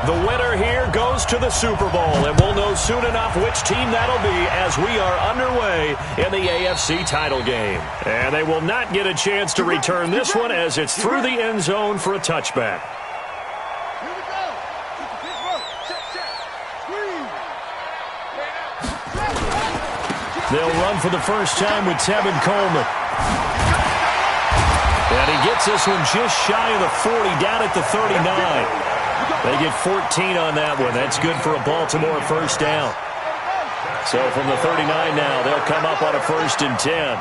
The winner here goes to the Super Bowl, and we'll know soon enough which team that'll be as we are underway in the AFC title game. And they will not get a chance to return this one as it's through the end zone for a touchback. They'll run for the first time with Tevin Coleman. And he gets this one just shy of the 40, down at the 39. They get 14 on that one. That's good for a Baltimore first down. So from the 39 now, they'll come up on a 1st and 10.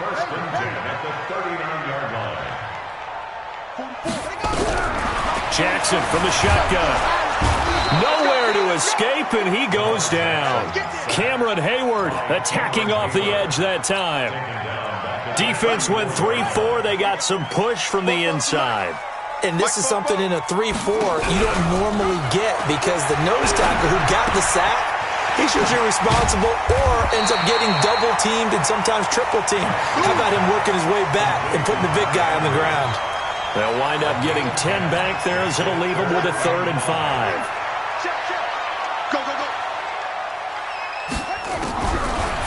1st and 10 at the 39-yard line. Jackson from the shotgun. Nowhere to escape, and he goes down. Cameron Hayward attacking off the edge that time. Defense went 3-4. They got some push from the inside. And this is something in a 3-4 you don't normally get because the nose tackle who got the sack, he's usually responsible or ends up getting double-teamed and sometimes triple-teamed. How about him working his way back and putting the big guy on the ground? They'll wind up getting 10 back there as it'll leave them with a 3rd and 5.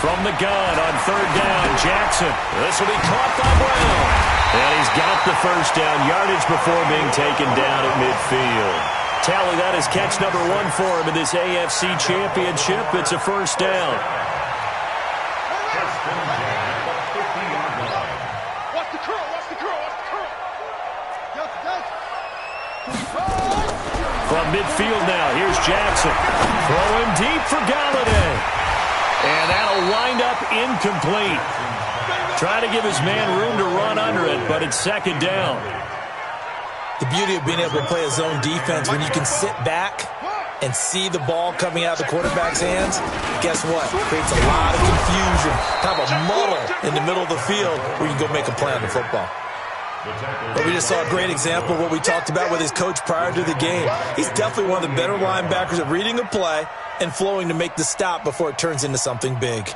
From the gun on 3rd down, Jackson. This will be caught by Brown. And he's got the first down yardage before being taken down at midfield. Tally, that is catch number 1 for him in this AFC Championship. It's a first down. Watch the curl, watch the curl, watch the curl. From midfield now, here's Jackson. Throwing deep for Galladay. And that'll wind up incomplete. Trying to give his man room to run under it, but it's 2nd down. The beauty of being able to play a zone defense when you can sit back and see the ball coming out of the quarterback's hands, guess what? It creates a lot of confusion, kind of a muddle in the middle of the field where you can go make a play on the football. But we just saw a great example of what we talked about with his coach prior to the game. He's definitely one of the better linebackers at reading a play and flowing to make the stop before it turns into something big.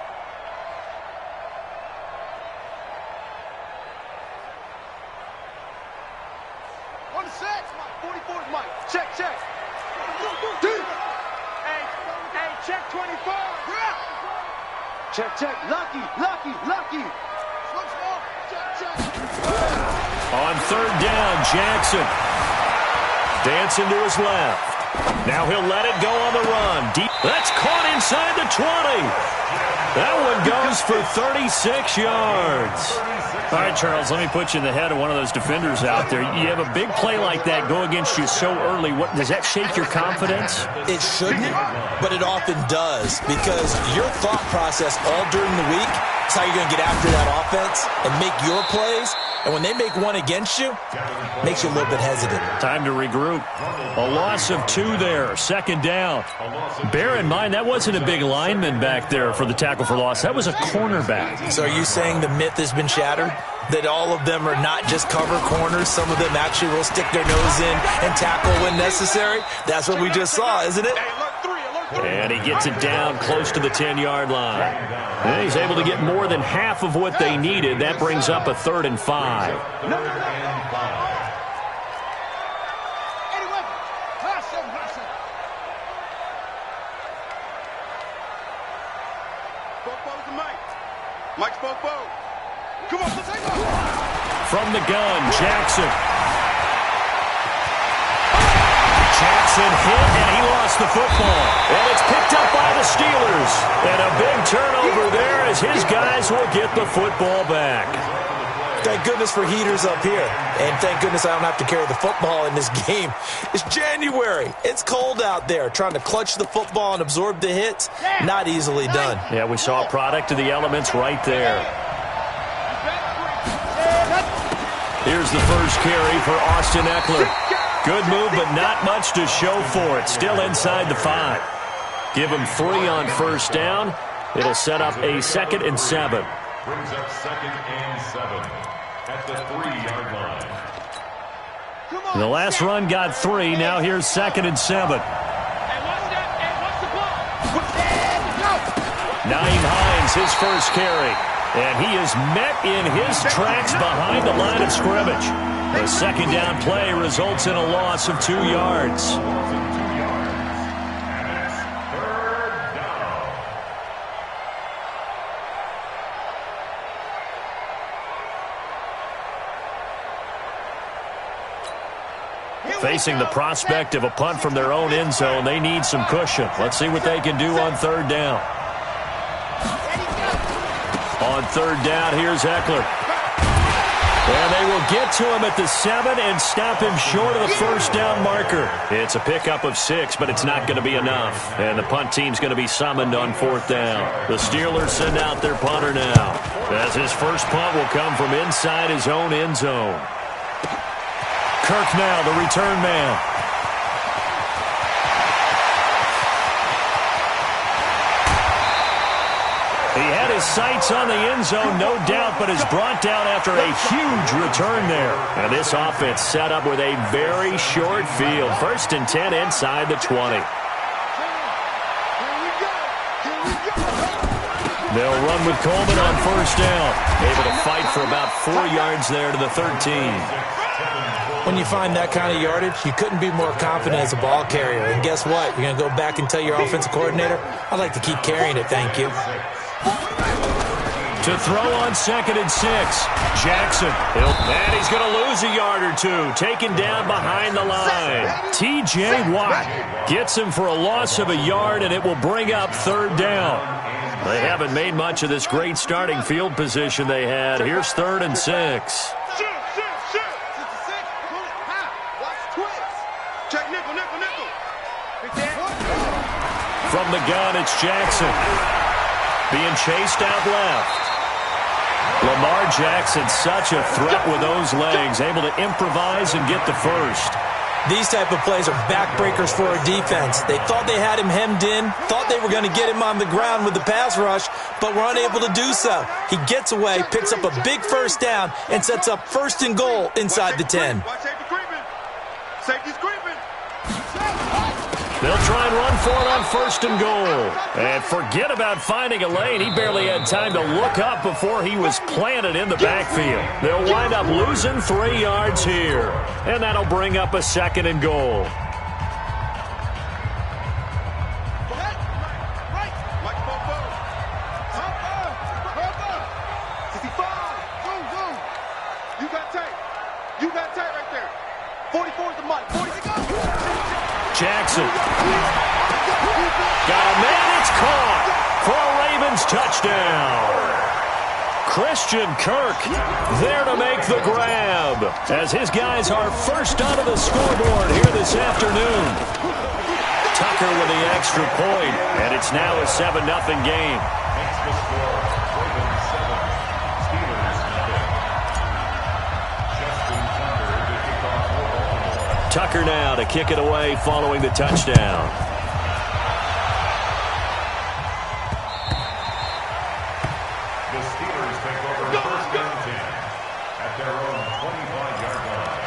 Check, check. Hey, check 24. Check, check. Lucky. Check. On 3rd down, Jackson. Dancing to his left. Now he'll let it go on the run. Deep. That's caught inside the 20. That one goes for 36 yards. All right, Charles, let me put you in the head of one of those defenders out there. You have a big play like that go against you so early. What does that shake your confidence? It shouldn't, but it often does because your thought process all during the week is how you're going to get after that offense and make your plays. And when they make one against you, it makes you a little bit hesitant. Time to regroup. A loss of 2 there, 2nd down. Bear in mind, that wasn't a big lineman back there for the tackle for loss. That was a cornerback. So are you saying the myth has been shattered? That all of them are not just cover corners? Some of them actually will stick their nose in and tackle when necessary? That's what we just saw, isn't it? And he gets it down close to the 10-yard line. And he's able to get more than half of what they needed. That brings up a 3rd and 5. Mike's Popo. Come on, let's take off. From the gun, Jackson. Jackson hit, and he lost the football. And it's picked up by the Steelers. And a big turnover there as his guys will get the football back. Thank goodness for heaters up here. And thank goodness I don't have to carry the football in this game. It's January. It's cold out there. Trying to clutch the football and absorb the hits, not easily done. Yeah, we saw a product of the elements right there. Here's the first carry for Austin Eckler. Good move, but not much to show for it. Still inside the 5. Give him 3 on first down. It'll set up a 2nd and 7. Brings up 2nd and 7 at the 3-yard line. The last run got 3. Now here's 2nd and 7. Naeem Hines, his first carry. And he is met in his tracks behind the line of scrimmage. The second down play results in a loss of 2 yards. Facing the prospect of a punt from their own end zone, they need some cushion. Let's see what they can do on third down. On third down, here's Eckler. And they will get to him at the 7 and stop him short of the first down marker. It's a pickup of 6, but it's not going to be enough. And the punt team's going to be summoned on fourth down. The Steelers send out their punter now, as his first punt will come from inside his own end zone. Kirk now, the return man. He had his sights on the end zone, no doubt, but is brought down after a huge return there. And this offense set up with a very short field. 1st and 10 inside the 20. They'll run with Coleman on first down. Able to fight for about 4 yards there to the 13. When you find that kind of yardage, you couldn't be more confident as a ball carrier. And guess what? You're going to go back and tell your offensive coordinator, I'd like to keep carrying it, thank you. To throw on 2nd and 6. Jackson. And he's going to lose a yard or 2. Taken down behind the line. T.J. Watt gets him for a loss of a yard, and it will bring up third down. They haven't made much of this great starting field position they had. Here's 3rd and 6. From the gun, it's Jackson. Being chased out left. Lamar Jackson, such a threat with those legs, able to improvise and get the first. These type of plays are backbreakers for a defense. They thought they had him hemmed in, thought they were going to get him on the ground with the pass rush, but were unable to do so. He gets away, picks up a big first down, and sets up 1st and goal inside the 10. Safety's creeping. They'll try and run for it on 1st and goal. And forget about finding a lane. He barely had time to look up before he was planted in the backfield. They'll wind up losing 3 yards here. And that'll bring up a 2nd and goal. Jackson. Got a man, it's caught for a Ravens touchdown. Christian Kirk there to make the grab as his guys are first onto the scoreboard here this afternoon. Tucker with the extra point, and it's now a 7-0 game. Tucker now to kick it away following the touchdown. The Steelers take over 1st and 10 at their own 25-yard line.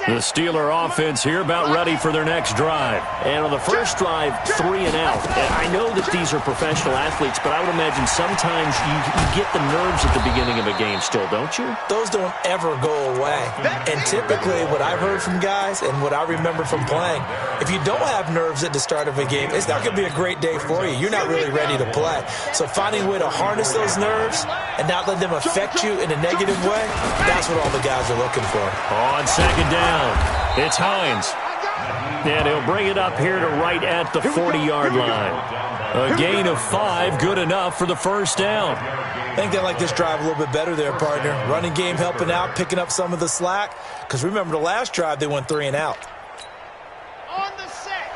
The Steeler offense here about ready for their next drive. And on the first drive, 3 and out. And I know that these are professional athletes, but I would imagine sometimes you get the nerves at the beginning of a game still, don't you? Those don't ever go away. And typically what I've heard from guys and what I remember from playing, if you don't have nerves at the start of a game, it's not going to be a great day for you. You're not really ready to play. So finding a way to harness those nerves and not let them affect you in a negative way, that's what all the guys are looking for. On 2nd down, it's Hines. And he'll bring it up here to right at the 40-yard line. A gain of 5, good enough for the first down. I think they like this drive a little bit better there, partner. Running game helping out, picking up some of the slack. Because remember, the last drive, they went 3 and out. On the set.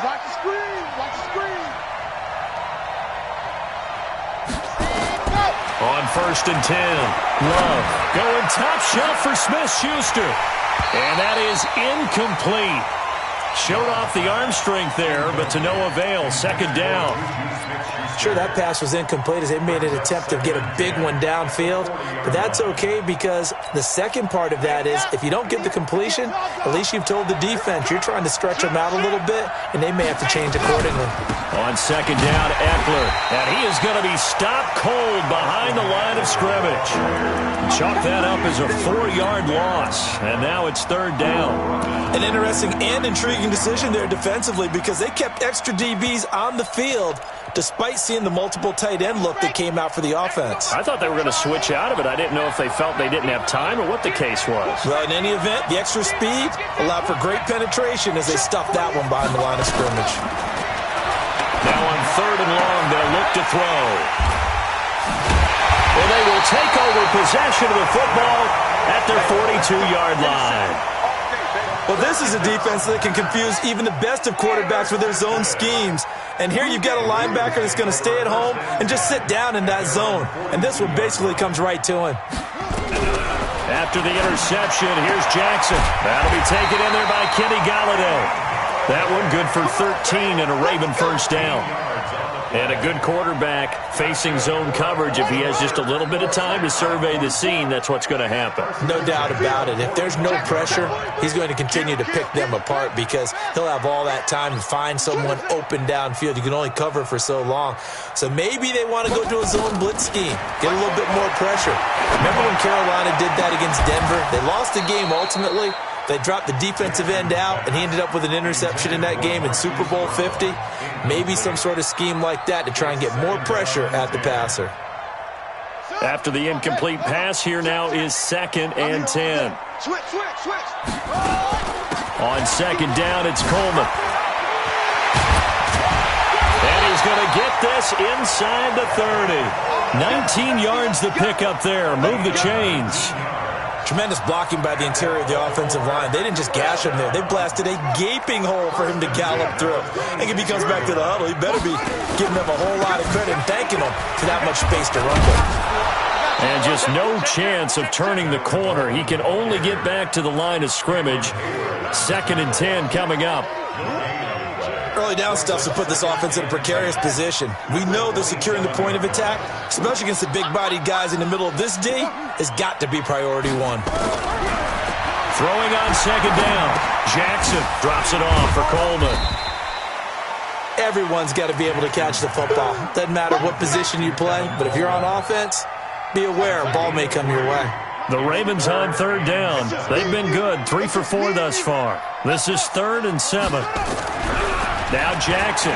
Watch the screen. Watch the screen. On 1st and 10, Love going top shelf for Smith-Schuster. And that is incomplete. Showed off the arm strength there, but to no avail. Second down. Sure, that pass was incomplete as they made an attempt to get a big one downfield, but that's okay because the second part of that is if you don't get the completion, at least you've told the defense you're trying to stretch them out a little bit, and they may have to change accordingly. On second down, Eckler, and he is going to be stopped cold behind the line of scrimmage. Chalk that up as a 4-yard loss, and now it's third down. An interesting and intriguing decision there defensively because they kept extra DBs on the field despite seeing the multiple tight end look that came out for the offense. I thought they were going to switch out of it. I didn't know if they felt they didn't have time or what the case was. Well, in any event, the extra speed allowed for great penetration as they stuffed that one behind the line of scrimmage. Now on third and long, they'll look to throw. Well, they will take over possession of the football at their 42-yard line. Well, this is a defense that can confuse even the best of quarterbacks with their zone schemes. And here you've got a linebacker that's going to stay at home and just sit down in that zone. And this one basically comes right to him. After the interception, here's Jackson. That'll be taken in there by Kenny Golladay. That one good for 13 and a Raven first down. And a good quarterback facing zone coverage. If he has just a little bit of time to survey the scene, that's what's going to happen. No doubt about it. If there's no pressure, he's going to continue to pick them apart because he'll have all that time to find someone open downfield. You can only cover for so long. So maybe they want to go to a zone blitz scheme, get a little bit more pressure. Remember when Carolina did that against Denver? They lost the game ultimately. They dropped the defensive end out, and he ended up with an interception in that game in Super Bowl 50. Maybe some sort of scheme like that to try and get more pressure at the passer. After the incomplete pass, here now is second and 10. Switch. On second down, it's Coleman. And he's going to get this inside the 30. 19 yards the pickup there. Move the chains. Tremendous blocking by the interior of the offensive line. They didn't just gash him there. They blasted a gaping hole for him to gallop through. I think if he comes back to the huddle, he better be giving them a whole lot of credit and thanking them for that much space to run with. And just no chance of turning the corner. He can only get back to the line of scrimmage. Second and 10 coming up. Early down stuff to put this offense in a precarious position. We know that securing the point of attack, especially against the big-bodied guys in the middle of this D, has got to be priority one. Throwing on second down. Jackson drops it off for Coleman. Everyone's got to be able to catch the football. Doesn't matter what position you play, but if you're on offense, be aware a ball may come your way. The Ravens on third down. They've been good, 3 for 4 thus far. This is 3rd and 7. Now Jackson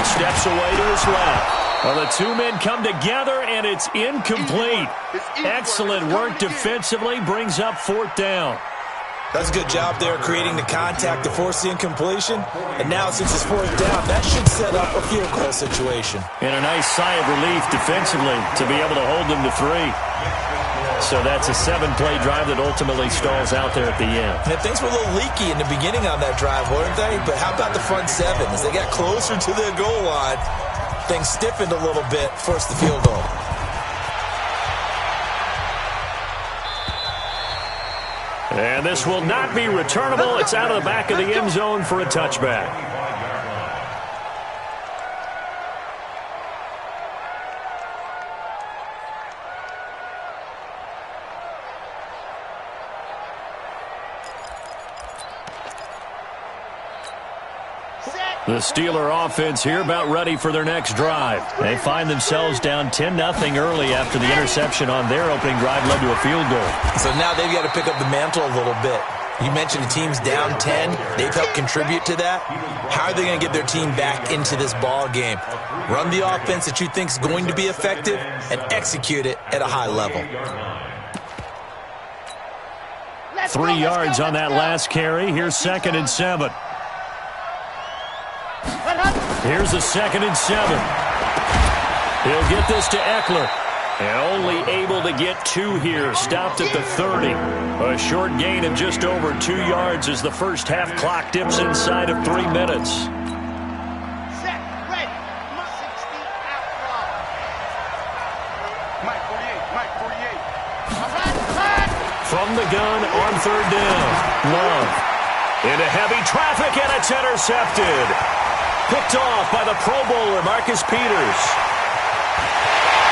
steps away to his left. Well, the two men come together, and it's incomplete. Excellent work defensively, brings up 4th down. That's a good job there creating the contact to force the incompletion. And now since it's 4th down, that should set up a field goal situation. And a nice sigh of relief defensively to be able to hold them to 3. So that's a 7-play drive that ultimately stalls out there at the end. And things were a little leaky in the beginning on that drive, weren't they? But how about the front 7? As they got closer to their goal line, things stiffened a little bit, forced the field goal. And this will not be returnable. It's out of the back of the end zone for a touchback. The Steeler offense here about ready for their next drive. They find themselves down 10-0 early after the interception on their opening drive led to a field goal. So now they've got to pick up the mantle a little bit. You mentioned the team's down 10. They've helped contribute to that. How are they going to get their team back into this ball game? Run the offense that you think is going to be effective and execute it at a high level. 3 yards on that last carry. Here's 2nd and 7. Here's a 2nd and 7. He'll get this to Eckler. And only able to get 2 here. Stopped at the 30. A short gain of just over 2 yards as the first half clock dips inside of 3 minutes. Set, ready, 60 out loud. Mike 48. From the gun on 3rd down. Love. Into heavy traffic, and it's intercepted. Picked off by the Pro Bowler, Marcus Peters.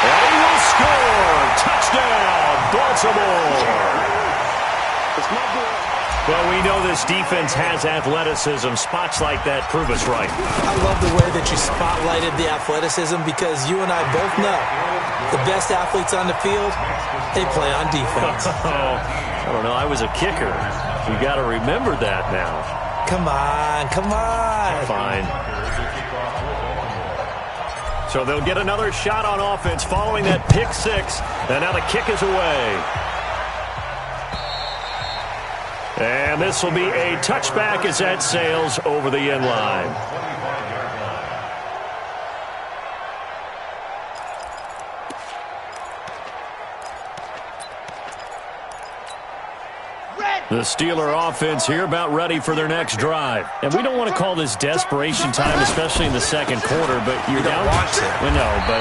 And he will score. Touchdown, Baltimore. Well, we know this defense has athleticism. Spots like that prove us right. I love the way that you spotlighted the athleticism because you and I both know the best athletes on the field, they play on defense. I don't know. I was a kicker. You got to remember that now. Come on, come on. Fine. So they'll get another shot on offense following that pick six. And now the kick is away. And this will be a touchback as that sails over the end line. The Steeler offense here about ready for their next drive. And we don't want to call this desperation time, especially in the second quarter, but you're down. Well, no, but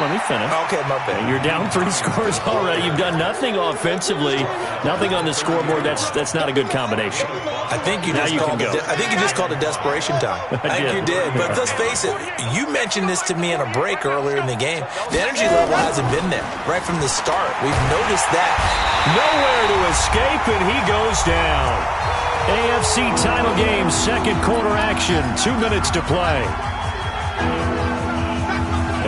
let me finish. Okay, my bad. You're down 3 scores already. You've done nothing offensively, nothing on the scoreboard. That's not a good combination. I think you just called it desperation time. I think you did. But let's face it, you mentioned this to me in a break earlier in the game. The energy level hasn't been there right from the start. We've noticed that. Nowhere to escape, and he goes down. AFC title game, second quarter action, 2 minutes to play.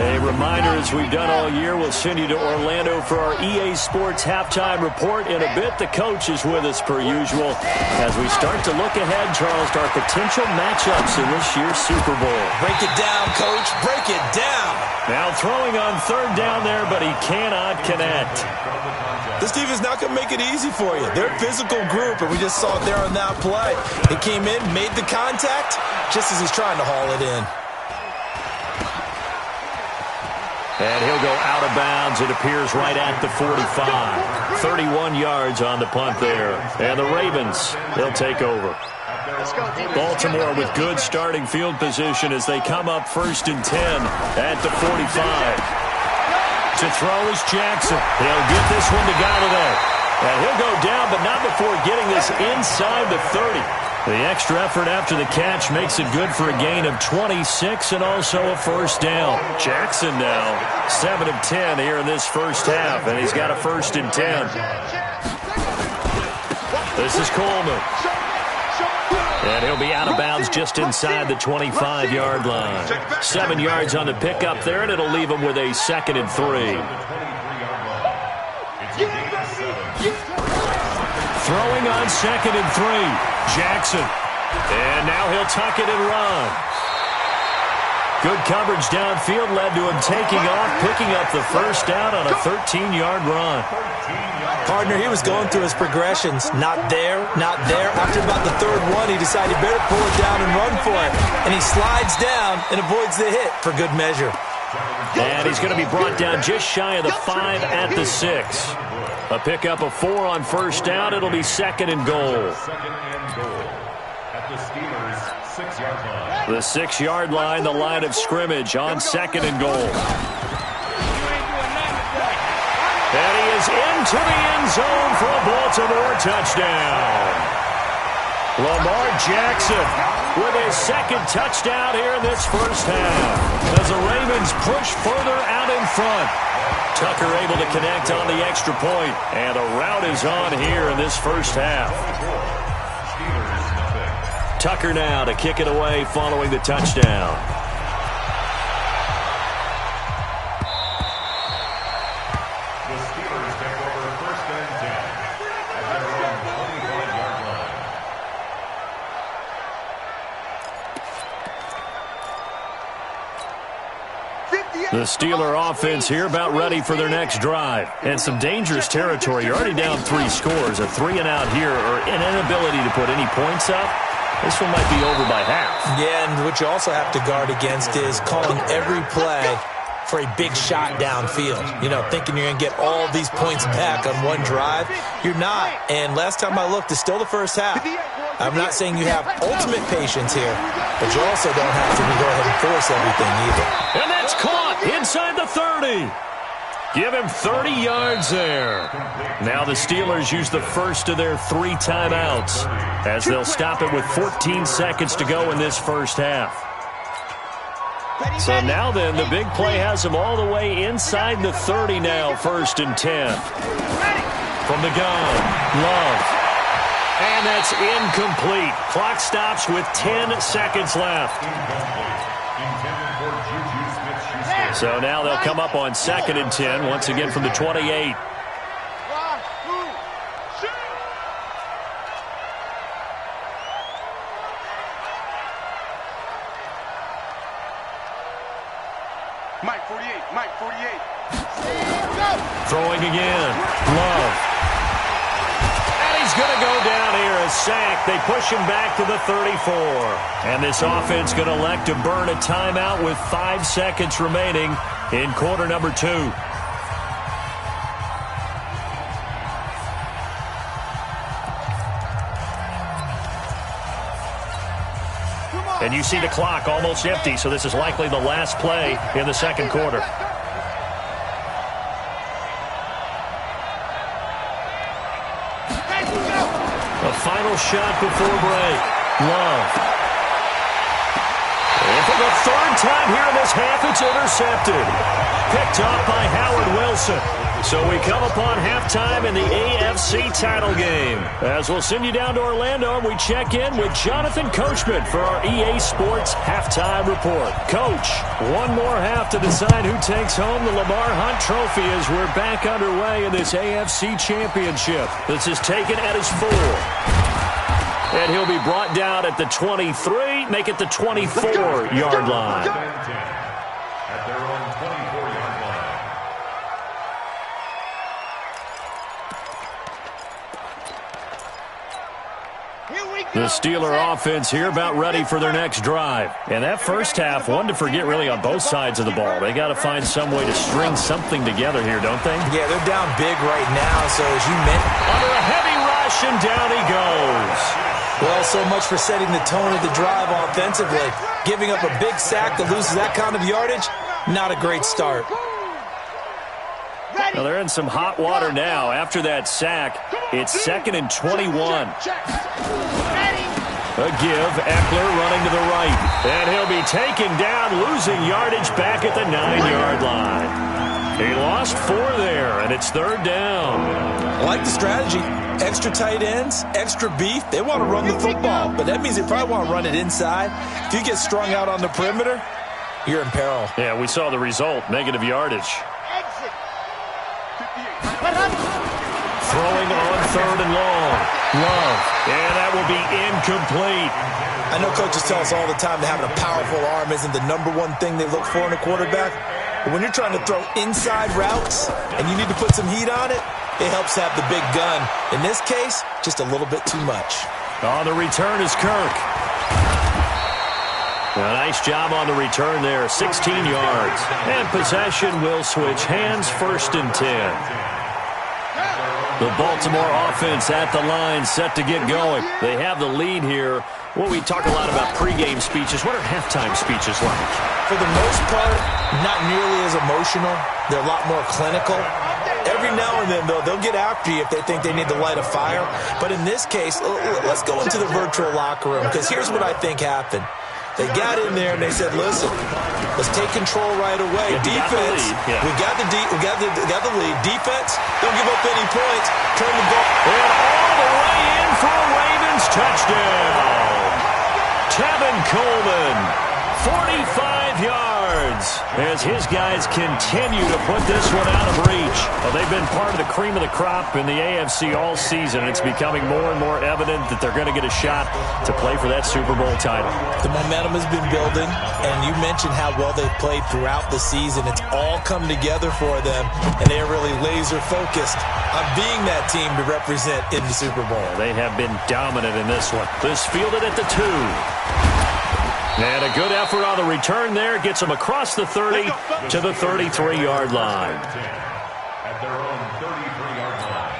A reminder, as we've done all year, we'll send you to Orlando for our EA Sports halftime report. In a bit, the coach is with us per usual as we start to look ahead, Charles, to our potential matchups in this year's Super Bowl. Break it down, Coach. Break it down. Now throwing on third down there, but he cannot connect. This defense not going to make it easy for you. They're a physical group, and we just saw it there on that play. He came in, made the contact, just as he's trying to haul it in. And he'll go out of bounds. It appears right at the 45. 31 yards on the punt there. And the Ravens, they'll take over. Baltimore with good starting field position as they come up 1st and 10 at the 45. To throw is Jackson. He'll get this one to Galladay. And he'll go down, but not before getting this inside the 30. The extra effort after the catch makes it good for a gain of 26 and also a first down. Jackson now 7 of 10 here in this first half, and he's got a 1st and 10. This is Coleman. And he'll be out of bounds just inside the 25-yard line. 7 yards on the pickup there, and it'll leave him with a 2nd and 3. Throwing on 2nd and 3. Jackson. And now he'll tuck it and run. Good coverage downfield led to him taking off, picking up the first down on a 13-yard run. Partner, he was going through his progressions. Not there, not there. After about the 3rd one, he decided he better pull it down and run for it. And he slides down and avoids the hit for good measure. And he's going to be brought down just shy of the 5 at the 6. A pickup of 4 on first down. It'll be 2nd and goal. At the Steelers' 6-yard line. The 6-yard line, the line of scrimmage on 2nd and goal. And he is into the end zone for a Baltimore touchdown. Lamar Jackson with his 2nd touchdown here in this first half as the Ravens push further out in front. Tucker able to connect on the extra point, and a rout is on here in this first half. Tucker now to kick it away following the touchdown. The Steelers take over 1st and 10 at their own 25-yard line. The Steeler offense here about ready for their next drive. And some dangerous territory. You're already down 3 scores. A 3-and-out here, or an inability to put any points up. This one might be over by half. Yeah, and what you also have to guard against is calling every play for a big shot downfield. You know, thinking you're going to get all these points back on one drive. You're not. And last time I looked, it's still the first half. I'm not saying you have ultimate patience here, but you also don't have to go ahead and force everything either. And that's caught inside the 30. Give him 30 yards there. Now the Steelers use the first of their 3 timeouts as they'll stop it with 14 seconds to go in this first half. So now then, the big play has them all the way inside the 30 now, 1st and 10. From the gun, Love. And that's incomplete. Clock stops with 10 seconds left. So now they'll come up on 2nd and 10, once again from the 28. Mike 48, Mike 48. Throwing again, Love. And he's going to go down here, a sack. They push him back to the 34. And this offense going to elect to burn a timeout with 5 seconds remaining in quarter number 2. And you see the clock almost empty, so this is likely the last play in the second quarter. A final shot before break. Love. And for the 3rd time here in this half, it's intercepted. Picked off by Howard Wilson. So we come upon halftime in the AFC title game. As we'll send you down to Orlando, we check in with Jonathan Coachman for our EA Sports Halftime Report. Coach, one more half to decide who takes home the Lamar Hunt Trophy as we're back underway in this AFC Championship. This is taken at his 4. And he'll be brought down at the 23, make it the 24-yard line. At their own 24-yard line. The Steeler offense here about ready for their next drive. And that first half, one to forget really on both sides of the ball. They got to find some way to string something together here, don't they? Yeah, they're down big right now, so as you mentioned, under a heavy rush, and down he goes. well, so much for setting the tone of the drive offensively. Giving up a big sack that loses that kind of yardage, not a great start. Well, they're in some hot water now. After that sack, it's 2nd and 21. A give, Eckler running to the right. And he'll be taken down, losing yardage back at the 9-yard line. He lost 4 there, and it's 3rd down. I like the strategy. Extra tight ends, extra beef. They want to run the football, but that means they probably want to run it inside. If you get strung out on the perimeter, you're in peril. Yeah, we saw the result, negative yardage. Throwing on 3rd and long. Love. And that will be incomplete. I know coaches tell us all the time that having a powerful arm isn't the #1 thing they look for in a quarterback. But when you're trying to throw inside routes and you need to put some heat on it, it helps have the big gun. In this case, just a little bit too much. On the return is Kirk. A nice job on the return there, 16 yards. And possession will switch hands, 1st and 10. The Baltimore offense at the line, set to get going. They have the lead here. Well, we talk a lot about pregame speeches. What are halftime speeches like? For the most part, not nearly as emotional. They're a lot more clinical. Every now and then, though, they'll get after you if they think they need to light a fire. But in this case, let's go into the virtual locker room, because here's what I think happened. They got in there and they said, "Listen, let's take control right away. Defense, we got the lead. Defense, don't give up any points. Turn the ball." And all the way in for a Ravens touchdown. Tevin Coleman, 45 yards, as his guys continue to put this one out of reach. Well, they've been part of the cream of the crop in the AFC all season. It's becoming more and more evident that they're going to get a shot to play for that Super Bowl title. The momentum has been building, and you mentioned how well they've played throughout the season. It's all come together for them, and they're really laser-focused on being that team to represent in the Super Bowl. They have been dominant in this one. This fielded at the 2. And a good effort on the return there. Gets them across the 30 to the 33-yard line. At their own 33-yard line.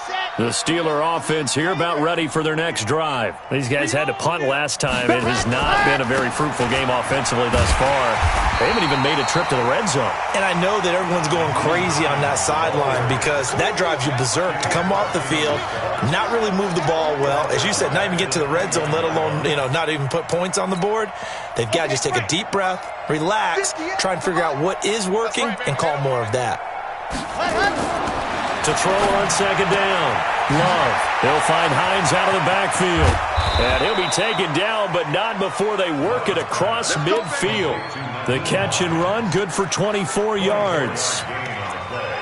Set. The Steeler offense here about ready for their next drive. These guys had to punt last time. It has not been a very fruitful game offensively thus far. They haven't even made a trip to the red zone. And I know that everyone's going crazy on that sideline because that drives you berserk to come off the field, not really move the ball well. As you said, not even get to the red zone, let alone, not even put points on the board. They've got to just take a deep breath, relax, try and figure out what is working, and call more of that. To throw on second down. Love. He'll find Hines out of the backfield. And he'll be taken down, but not before they work it across midfield. The catch and run, good for 24 yards.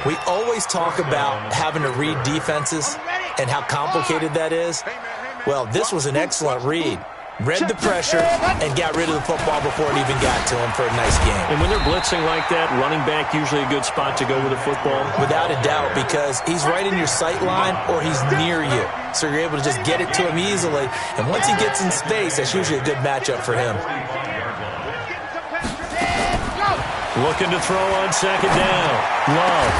We always talk about having to read defenses and how complicated that is. Well, this was an excellent read. Read the pressure and got rid of the football before it even got to him for a nice game. And when they're blitzing like that, running back usually a good spot to go with the football? Without a doubt, because he's right in your sight line or he's near you. So you're able to just get it to him easily. And once he gets in space, that's usually a good matchup for him. Looking to throw on second down. Love.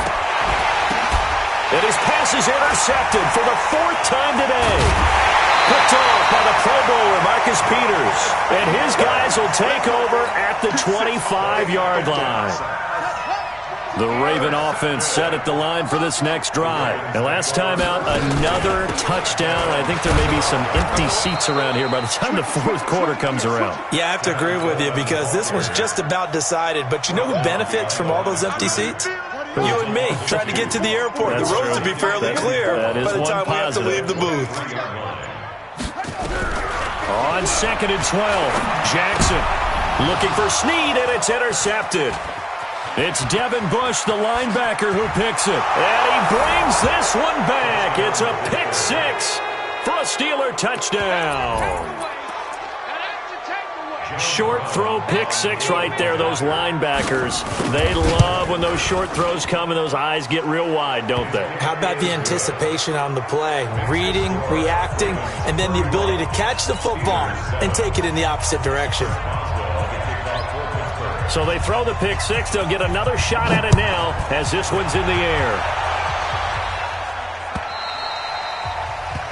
And his pass is intercepted for the 4th time today. Picked off by the Pro Bowler, Marcus Peters. And his guys will take over at the 25-yard line. The Raven offense set at the line for this next drive. And last time out, another touchdown. I think there may be some empty seats around here by the time the 4th quarter comes around. Yeah, I have to agree with you because this one's just about decided. But you know who benefits from all those empty seats? You and me, trying to get to the airport. That's the roads true. will be fairly clear by the time we have to leave the booth. On 2nd and 12, Jackson looking for Snead, and it's intercepted. It's Devin Bush, the linebacker, who picks it. And he brings this one back. It's a pick 6 for a Steeler touchdown. Short throw, pick 6 right there. Those linebackers, they love when those short throws come and those eyes get real wide, don't they? How about the anticipation on the play? Reading, reacting, and then the ability to catch the football and take it in the opposite direction. So they throw the pick 6. They'll get another shot at it now as this one's in the air.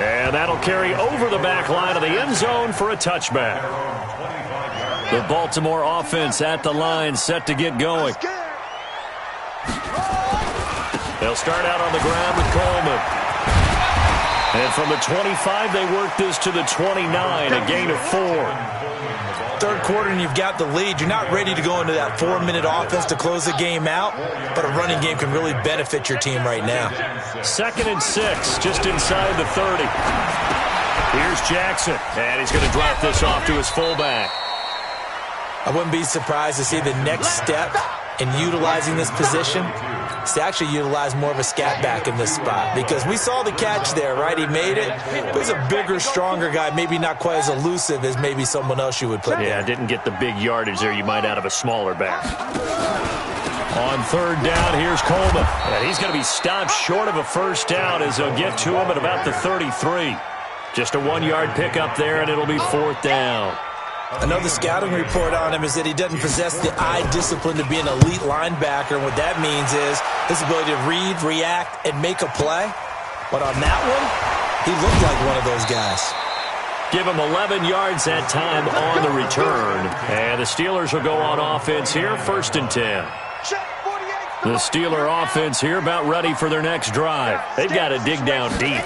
And that'll carry over the back line of the end zone for a touchback. The Baltimore offense at the line, set to get going. They'll start out on the ground with Coleman. And from the 25, they work this to the 29, a gain of 4. 3rd quarter and you've got the lead. You're not ready to go into that 4-minute offense to close the game out, but a running game can really benefit your team right now. 2nd and 6, just inside the 30. Here's Jackson, and he's going to drop this off to his fullback. I wouldn't be surprised to see the next step in utilizing this position is to actually utilize more of a scat back in this spot, because we saw the catch there, right? He made it, but he's a bigger, stronger guy, maybe not quite as elusive as maybe someone else you would put there. Yeah, didn't get the big yardage there you might out of a smaller back. On 3rd down, here's Coleman. And he's going to be stopped short of a first down as they'll get to him at about the 33. Just a 1-yard pickup there, and it'll be 4th down. I know the scouting report on him is that he doesn't possess the eye discipline to be an elite linebacker. And what that means is his ability to read, react, and make a play. But on that one, he looked like one of those guys. Give him 11 yards that time on the return. And the Steelers will go on offense here, 1st and 10. The Steeler offense here about ready for their next drive. They've got to dig down deep.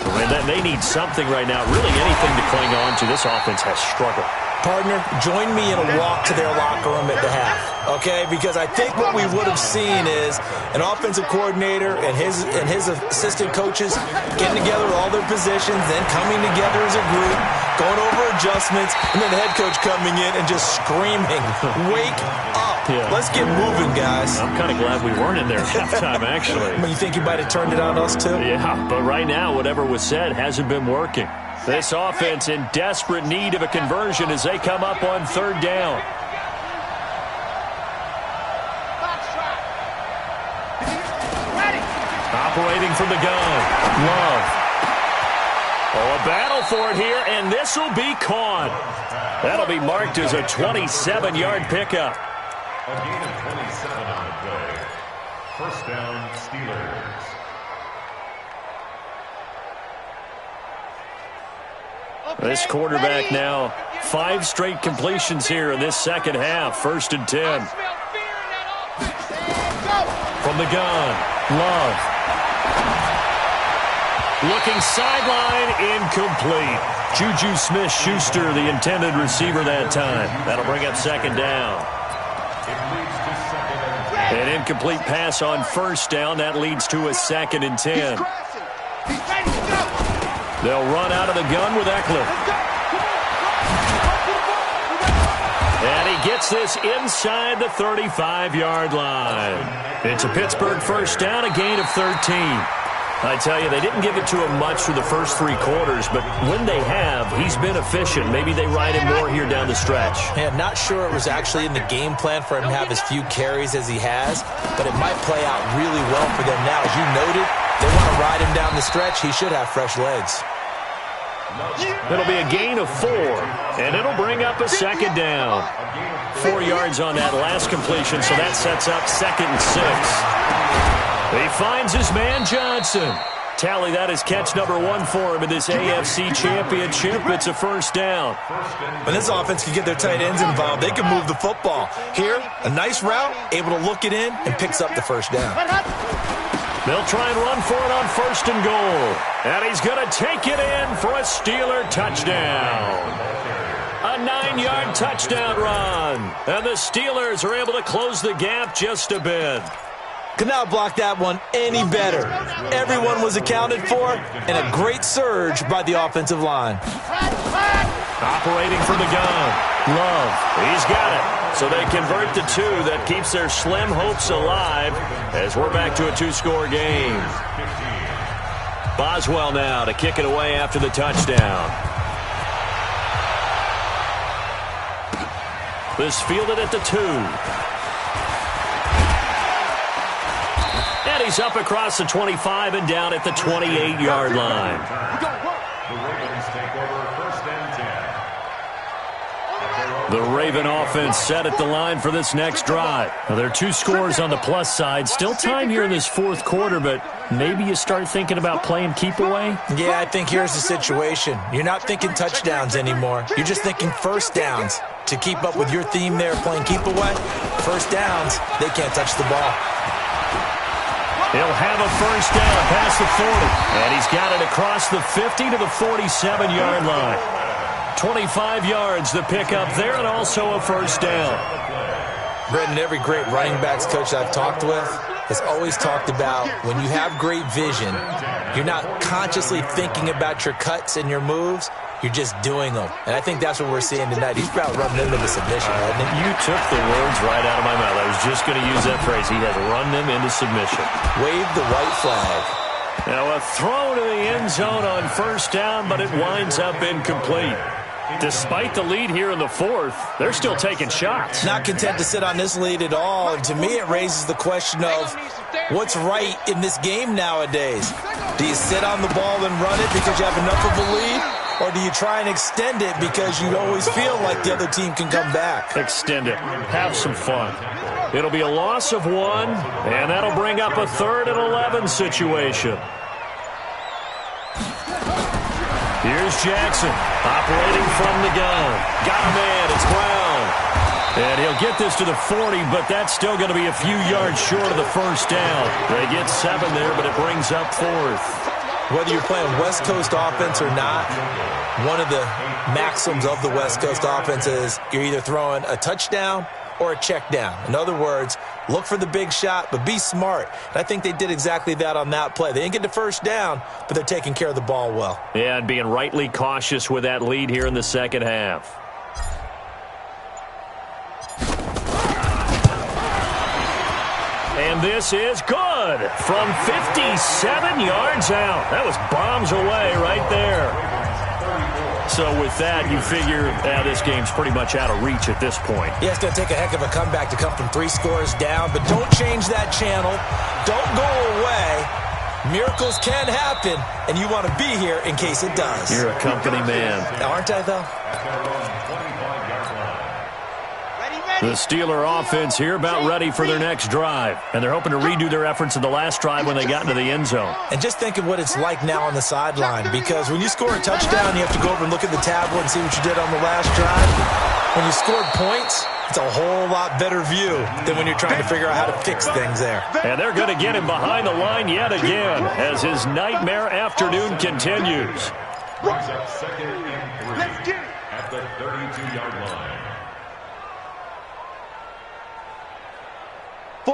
They need something right now, really anything to cling on to. This offense has struggled. Partner, join me in a walk to their locker room at the half, okay? Because I think what we would have seen is an offensive coordinator and his assistant coaches getting together with all their positions, then coming together as a group, going over adjustments, and then the head coach coming in and just screaming, "Wake up. Yeah. Let's get moving, guys." I'm kind of glad we weren't in there at halftime, actually. You think he might have turned it on us, too? Yeah, but right now, whatever was said hasn't been working. This offense in desperate need of a conversion as they come up on 3rd down. Operating from the gun, Love. Oh, a battle for it here, and this will be caught. That'll be marked as a 27-yard pickup. A gain of 27 on the play. 1st down, Steelers. This quarterback now 5 straight completions here in this second half. 1st and 10. From the gun, Love. Looking sideline, incomplete. Juju Smith-Schuster, the intended receiver that time. That'll bring up 2nd down. An incomplete pass on 1st down. That leads to a 2nd and 10. They'll run out of the gun with Eckler. And he gets this inside the 35-yard line. It's a Pittsburgh 1st down, a gain of 13. I tell you, they didn't give it to him much for the first 3 quarters, but when they have, he's been efficient. Maybe they ride him more here down the stretch. Yeah, not sure it was actually in the game plan for him to have as few carries as he has, but it might play out really well for them now. As you noted, they want to ride him down the stretch. He should have fresh legs. It'll be a gain of 4, and it'll bring up a 2nd down. 4 yards on that last completion, so that sets up 2nd and 6. He finds his man Johnson. Tally, that is catch number 1 for him in this AFC Championship. It's a 1st down. When this offense can get their tight ends involved, they can move the football. Here, a nice route, able to look it in, and picks up the 1st down. They'll try and run for it on 1st and goal. And he's going to take it in for a Steeler touchdown. A 9-yard touchdown run. And the Steelers are able to close the gap just a bit. Could not block that one any better. Everyone was accounted for, and a great surge by the offensive line. Operating from the gun. Love. He's got it. So they convert the 2. That keeps their slim hopes alive as we're back to a 2-score game. Boswell now to kick it away after the touchdown. This fielded at the 2. And he's up across the 25 and down at the 28-yard line. The Ravens take over 1st and 10. The Raven offense set at the line for this next drive. Now, there are 2 scores on the plus side. Still time here in this 4th quarter, but maybe you start thinking about playing keep away? Yeah, I think here's the situation. You're not thinking touchdowns anymore. You're just thinking 1st downs. To keep up with your theme there, playing keep away, 1st downs, they can't touch the ball. He'll have a 1st down past the 40. And he's got it across the 50 to the 47-yard line. 25 yards the pickup there, and also a 1st down. Brendan, every great running backs coach I've talked with has always talked about when you have great vision, you're not consciously thinking about your cuts and your moves. You're just doing them. And I think that's what we're seeing tonight. He's about running into the submission, hasn't he? You took the words right out of my mouth. I was just going to use that phrase. He has run them into submission. Wave the white flag. Now a throw to the end zone on 1st down, but it winds up incomplete. Despite the lead here in the 4th, they're still taking shots. Not content to sit on this lead at all. And to me, it raises the question of what's right in this game nowadays. Do you sit on the ball and run it because you have enough of a lead? Or do you try and extend it because you always feel like the other team can come back? Extend it. Have some fun. It'll be a loss of 1, and that'll bring up a 3rd and 11 situation. Here's Jackson, operating from the gun. Got a man, it's Brown. And he'll get this to the 40, but that's still going to be a few yards short of the 1st down. They get 7 there, but it brings up 4th. Whether you're playing West Coast offense or not, one of the maxims of the West Coast offense is you're either throwing a touchdown or a check down. In other words, look for the big shot, but be smart. And I think they did exactly that on that play. They didn't get the 1st down, but they're taking care of the ball well. Yeah, and being rightly cautious with that lead here in the second half. And this is good from 57 yards out. That was bombs away right there. So with that, you figure this game's pretty much out of reach at this point. Yeah, it's going to take a heck of a comeback to come from 3 scores down, but don't change that channel. Don't go away. Miracles can happen, and you want to be here in case it does. You're a company man. Aren't I, though? Ready, man. The Steeler offense here about ready for their next drive. And they're hoping to redo their efforts in the last drive when they got into the end zone. And just think of what it's like now on the sideline, because when you score a touchdown, you have to go over and look at the tablet and see what you did on the last drive. When you scored points, it's a whole lot better view than when you're trying to figure out how to fix things there. And they're going to get him behind the line yet again as his nightmare afternoon continues. Brings up 2nd and 3 at the 32-yard line.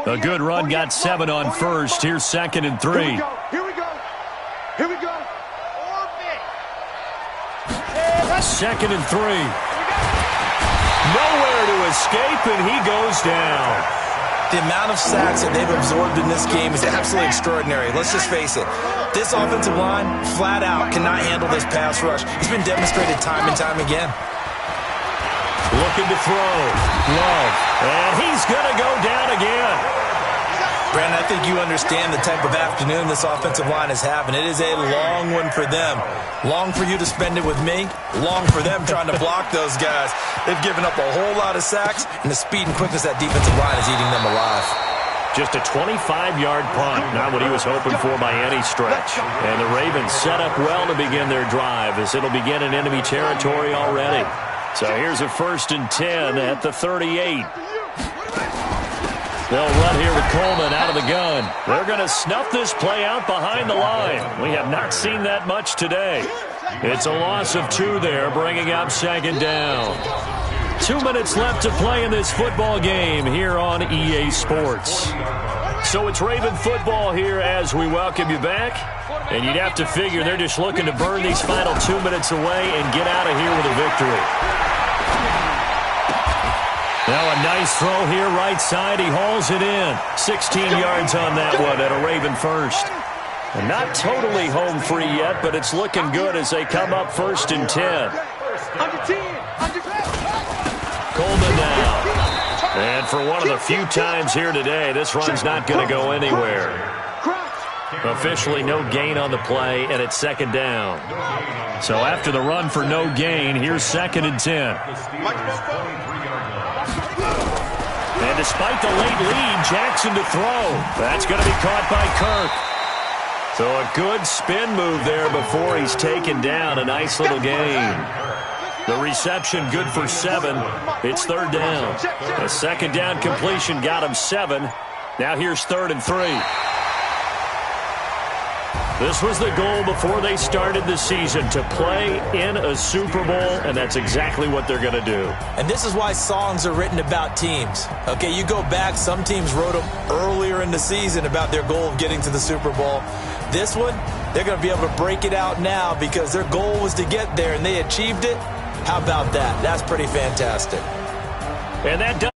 A good run got 7 on first. Here's 2nd and 3. Here we go. 2nd and 3. Nowhere to escape, and he goes down. The amount of sacks that they've absorbed in this game is absolutely extraordinary. Let's just face it. This offensive line, flat out, cannot handle this pass rush. It's been demonstrated time and time again. Looking to throw. Love. And he's going to go down again. Brandon, I think you understand the type of afternoon this offensive line is having. It is a long one for them. Long for you to spend it with me. Long for them trying to block those guys. They've given up a whole lot of sacks, and the speed and quickness that defensive line is eating them alive. Just a 25-yard punt. Not what he was hoping for by any stretch. And the Ravens set up well to begin their drive as it'll begin in enemy territory already. So here's a 1st and 10 at the 38. They'll run here with Coleman out of the gun. They're going to snuff this play out behind the line. We have not seen that much today. It's a loss of 2 there, bringing up 2nd down. 2 minutes left to play in this football game here on EA Sports. So it's Raven football here as we welcome you back. And you'd have to figure they're just looking to burn these final 2 minutes away and get out of here with a victory. Now a nice throw here right side. He hauls it in. 16 yards on that one at a Raven first. And not totally home free yet, but it's looking good as they come up 1st and 10. Coleman now. And for one of the few times here today, this run's not going to go anywhere. Officially no gain on the play, and it's 2nd down. So after the run for no gain, here's 2nd and 10. And despite the late lead, Jackson to throw. That's going to be caught by Kirk. So a good spin move there before he's taken down. A nice little gain. The reception good for 7. It's 3rd down. A 2nd down completion got him 7. Now here's 3rd and 3. This was the goal before they started the season, to play in a Super Bowl, and that's exactly what they're going to do. And this is why songs are written about teams. Okay, you go back, some teams wrote them earlier in the season about their goal of getting to the Super Bowl. This one, they're going to be able to break it out now because their goal was to get there, and they achieved it. How about that? That's pretty fantastic. And that does